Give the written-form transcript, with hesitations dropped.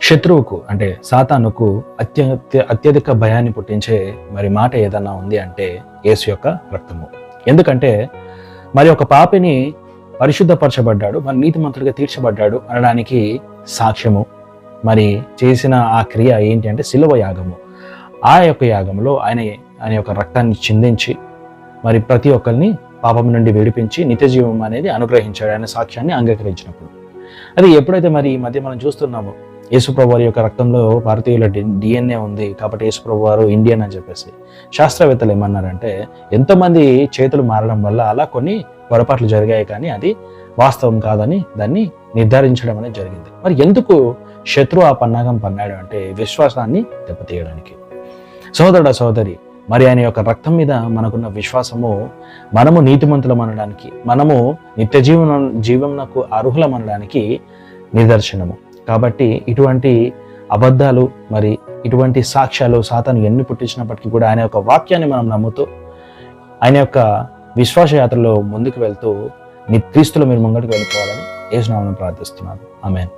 శత్రువుకు అంటే సాతానుకు అత్యధిక భయాన్ని పుట్టించే మరి మాట ఏదన్నా ఉంది అంటే యేసు యొక్క రక్తము. ఎందుకంటే మరి ఒక పాపిని పరిశుద్ధపరచబడ్డాడు, మరి నీతిమంతుడిగా తీర్చబడ్డాడు అనడానికి సాక్ష్యము మరి చేసిన ఆ క్రియ ఏంటి అంటే శిలువ యాగము. ఆ యొక్క యాగంలో ఆయన యొక్క రక్తాన్ని చిందించి మరి ప్రతి ఒక్కరిని పాపం నుండి విడిపించి నిత్య జీవం అనేది అనుగ్రహించాడు ఆయన సాక్ష్యాన్ని అంగీకరించినప్పుడు. అది ఎప్పుడైతే మరి ఈ మధ్య మనం చూస్తున్నామో యేసుప్రభు వారి యొక్క రక్తంలో భారతీయుల DNA ఉంది కాబట్టి యేసుప్రభు వారు ఇండియన్ అని చెప్పేసి శాస్త్రవేత్తలు ఏమన్నారంటే ఎంతోమంది చేతులు మారడం వల్ల అలా కొన్ని పొరపాట్లు జరిగాయి, కానీ అది వాస్తవం కాదని దాన్ని నిర్ధారించడం అనేది జరిగింది. మరి ఎందుకు శత్రువు ఆ పన్నాగం పన్నాడు అంటే విశ్వాసాన్ని దెబ్బతీయడానికి. సోదరుడా సోదరి, మరి ఆయన యొక్క రక్తం మీద మనకున్న విశ్వాసము మనము నీతిమంతులం అనడానికి, మనము నిత్య జీవనకు అర్హులం అనడానికి నిదర్శనము. కాబట్టి ఇటువంటి అబద్ధాలు మరి ఇటువంటి సాక్ష్యాలు సాతాను ఎన్ని పుట్టించినప్పటికీ కూడా ఆయన యొక్క వాక్యాన్ని మనం నమ్ముతూ ఆయన యొక్క విశ్వాస యాత్రలో ముందుకు వెళ్తూ క్రీస్తులో మీరు ముంగడికి వెళ్ళిపోవాలని యేసు నామమున ప్రార్థిస్తున్నాను. ఆమేన్.